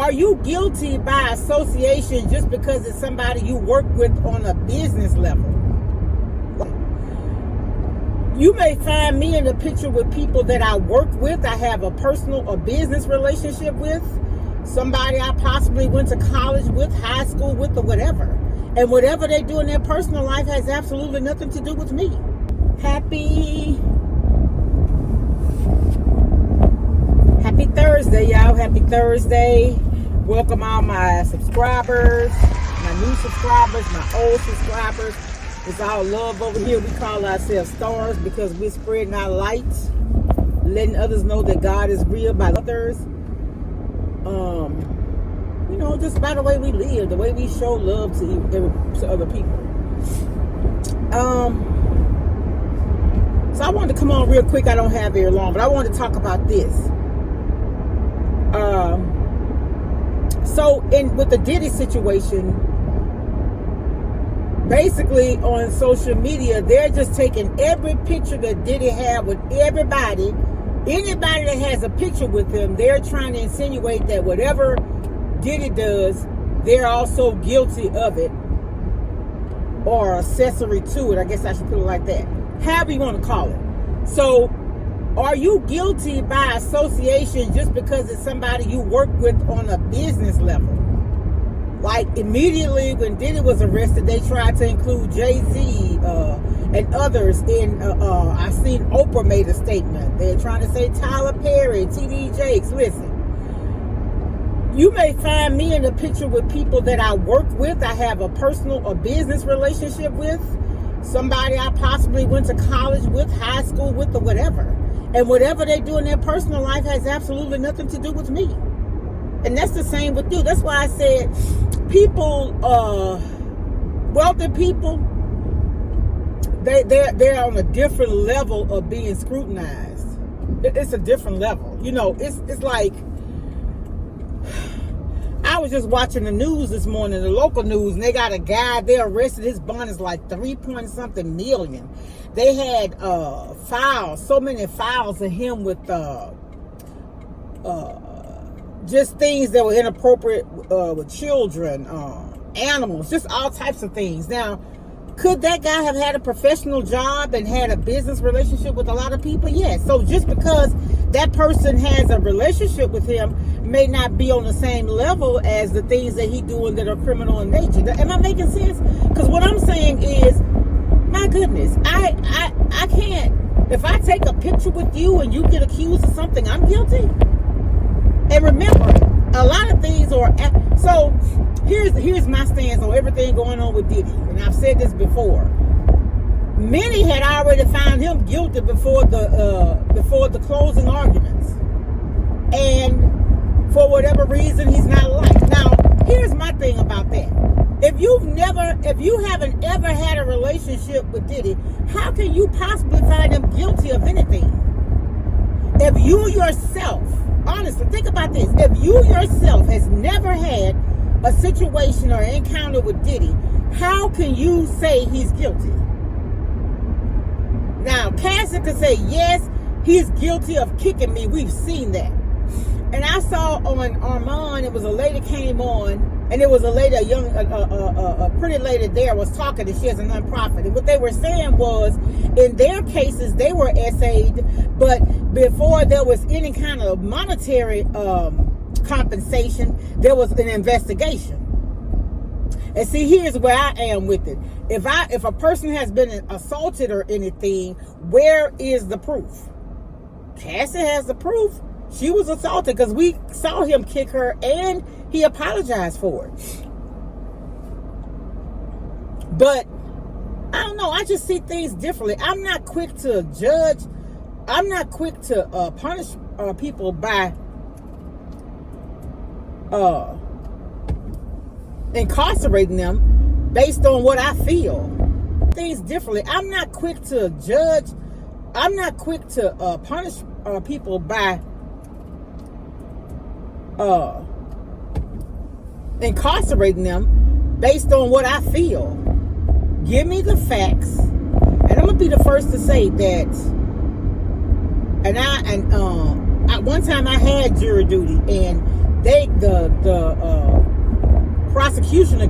Are you guilty by association just because it's somebody you work with on a business level? You may find me in a picture with people that I work with, I have a personal or business relationship with, somebody I possibly went to college with, high school with, or whatever. And whatever they do in their personal life has absolutely nothing to do with me. Happy Thursday, y'all. Happy Thursday. Welcome all my subscribers, my new subscribers, my old subscribers. It's all love over here. We call ourselves stars because we're spreading our light, letting others know that God is real by others. You know, just by the way we live, the way we show love to other people. So I wanted to come on real quick. I don't have very long, but I wanted to talk about this. So with the Diddy situation, basically on social media, they're just taking every picture that Diddy had with anybody that has a picture with him. They're trying to insinuate that whatever Diddy does, they're also guilty of it or accessory to it. I guess I should put it like that. However you want to call it. So, are you guilty by association just because it's somebody you work with on a business level? Like immediately when Diddy was arrested, they tried to include Jay-Z and others in, I seen Oprah made a statement. They're trying to say Tyler Perry, T.D. Jakes. Listen, you may find me in a picture with people that I work with, I have a personal or business relationship with, somebody I possibly went to college with, high school with, or whatever. And whatever they do in their personal life has absolutely nothing to do with me. And that's the same with you. That's why I said people, wealthy people, they're on a different level of being scrutinized. It's a different level. You know, it's like, I was just watching the news this morning, the local news, and they got a guy, they arrested, his bond is like 3-point-something million. They had files, so many files of him with just things that were inappropriate with children, animals, just all types of things. Now, could that guy have had a professional job and had a business relationship with a lot of people? Yes. So just because that person has a relationship with him may not be on the same level as the things that he's doing that are criminal in nature. Am I making sense? Because what I'm saying is, my goodness, I can't, if I take a picture with you and you get accused of something, I'm guilty. And remember, a lot of things are, so here's my stance on everything going on with Diddy. And I've said this before. Many had already found him guilty before the closing arguments. And for whatever reason, he's not liked. Now, here's my thing about that. If you haven't ever had a relationship with Diddy, how can you possibly find him guilty of anything? If you yourself, honestly, think about this. If you yourself has never had a situation or encounter with Diddy, how can you say he's guilty? Now, Cassie could say, yes, he's guilty of kicking me. We've seen that. And I saw on Armand, it was a lady came on, and it was a lady, a pretty lady there was talking, and she has a nonprofit. And what they were saying was, in their cases, they were essayed, but before there was any kind of monetary compensation, there was an investigation. And see, here's where I am with it. If a person has been assaulted or anything, where is the proof? Cassie has the proof. She was assaulted because we saw him kick her and he apologized for it. But I don't know. I just see things differently. I'm not quick to judge. I'm not quick to punish people by incarcerating them based on what I feel. Things differently. I'm not quick to judge. I'm not quick to punish people by incarcerating them based on what I feel. Give me the facts, and I'm gonna be the first to say that. And one time I had jury duty, and the prosecution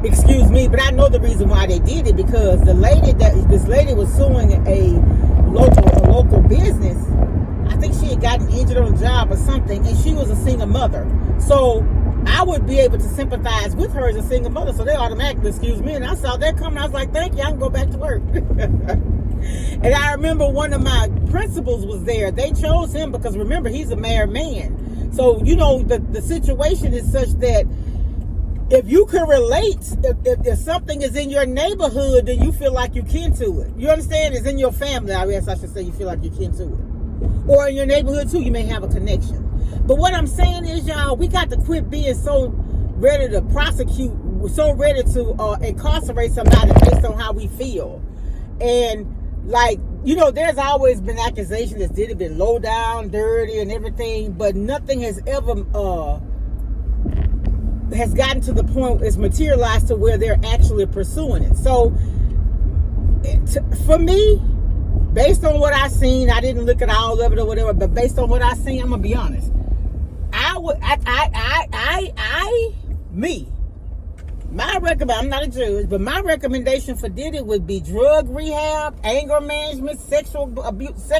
excuse me, but I know the reason why they did it, because this lady was suing a local business. I think she had gotten injured on the job or something, and she was a single mother. So I would be able to sympathize with her as a single mother. So they automatically excuse me, and I saw that coming. I was like, thank you, I can go back to work. And I remember one of my principals was there. They chose him because, remember, he's a married man. So, you know, the situation is such that if you can relate, if something is in your neighborhood, then you feel like you kin to it. You understand? It's in your family. I guess I should say you feel like you kin to it. Or in your neighborhood, too, you may have a connection. But what I'm saying is, y'all, we got to quit being so ready to prosecute, so ready to incarcerate somebody based on how we feel. And, like, you know, there's always been accusations that did it been low down, dirty, and everything, but nothing has ever has gotten to the point it's materialized to where they're actually pursuing it. So, for me, based on what I seen, I didn't look at all of it or whatever, but based on what I seen, I'm gonna be honest. I'm not a judge, but my recommendation for Diddy would be drug rehab, anger management, sexual abuse,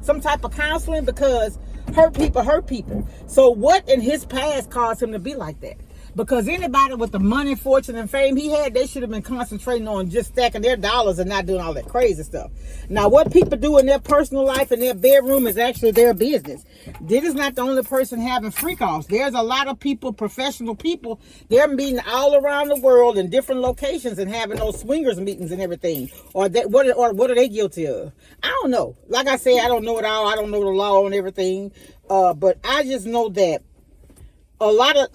some type of counseling, because hurt people. So what in his past caused him to be like that? Because anybody with the money, fortune, and fame he had, they should have been concentrating on just stacking their dollars and not doing all that crazy stuff. Now, what people do in their personal life, in their bedroom, is actually their business. Diddy's not the only person having freak-offs. There's a lot of people, professional people, they're meeting all around the world in different locations and having those swingers meetings and everything. Or what are they guilty of? I don't know. Like I say, I don't know it all. I don't know the law and everything. But I just know that a lot of...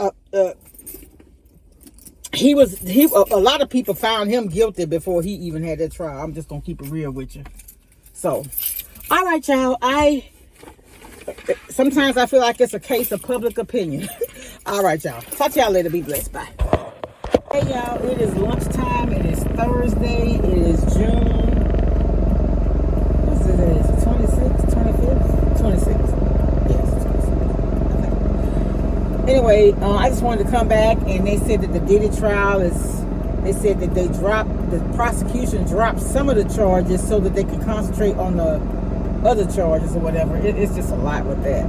a lot of people found him guilty before he even had that trial. I'm just gonna keep it real with you. So, all right, y'all. Sometimes I feel like it's a case of public opinion. All right, y'all. Talk to y'all later. Be blessed. Bye. Hey, y'all. It is lunchtime. It is Thursday. It is June. What's it? Is it 26th, 25th, 26th? Anyway, I just wanted to come back, and they said that the Diddy trial they said that the prosecution dropped some of the charges so that they could concentrate on the other charges or whatever. It's just a lot with that.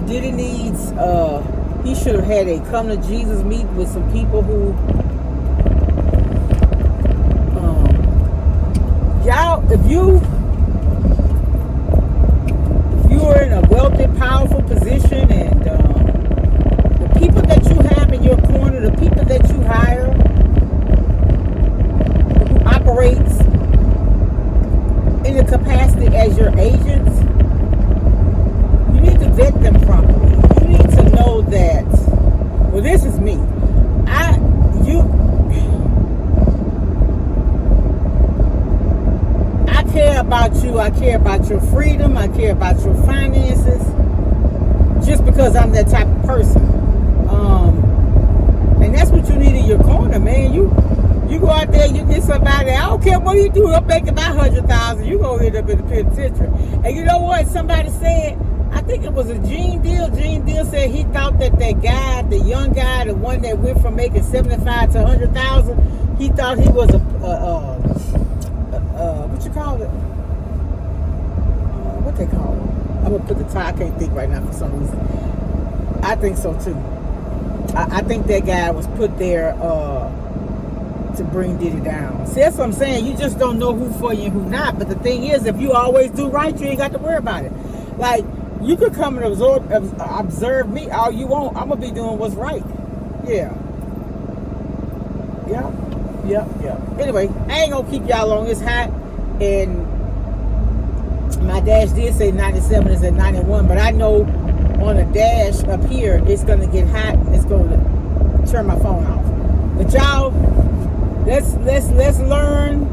Diddy needs, he should have had a come to Jesus meeting with some people who, y'all, if you are in a wealthy, powerful position, and the people that you have in your corner, the people that you hire, who operates in the capacity as your agents, you need to vet them properly. You need to know that, well, this is me. I care about you. I care about your freedom. I care about your finances. Just because I'm that type of person. And that's what you need in your corner, man. You go out there, you get somebody, I don't care what you do, I'm making about $100,000, you gonna end up in the penitentiary. And you know what? Somebody said, I think it was a Gene Deal. Gene Deal said he thought that guy, the young guy, the one that went from making $75,000 to $100,000, he thought he was what you call it? What they call it? I'm gonna put the tie. I can't think right now for some reason. I think so too. I think that guy was put there to bring Diddy down. See, that's what I'm saying. You just don't know who for you and who not. But the thing is, if you always do right, you ain't got to worry about it. Like, you could come and observe me all you want. I'm gonna be doing what's right. Yeah. Anyway, I ain't gonna keep y'all long. It's hot, and my dash did say 97. It's at 91, but I know on the dash up here it's gonna get hot, and it's gonna turn my phone off. But y'all, let's learn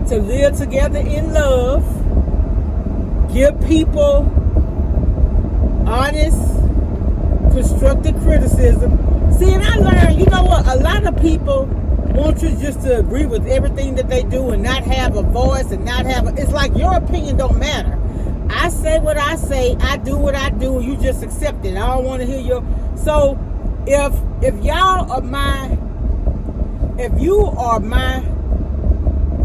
to live together in love. Give people honest, constructive criticism. See, and I learned, you know what? A lot of people want you just to agree with everything that they do and not have a voice and not have it's like your opinion don't matter. I say what I say. I do what I do. You just accept it. I don't want to hear your. So if y'all are if you are my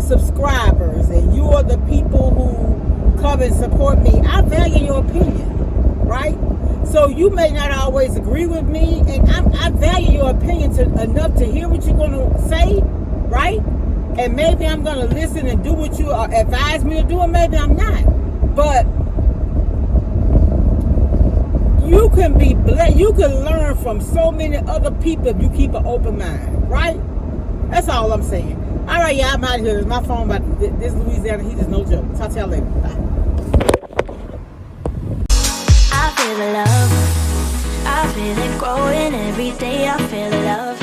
subscribers and you are the people who come and support me, I value your opinion, right? So you may not always agree with me, and I value your opinion enough to hear what you're going to say, right? And maybe I'm going to listen and do what you advise me to do, and maybe I'm not. But you can be blessed. You can learn from so many other people if you keep an open mind, right? That's all I'm saying. All right, y'all, I'm out of here. My phone about this Louisiana heat is no joke. Talk to y'all later. Bye. I feel the love. I feel it growing every day. I feel the love.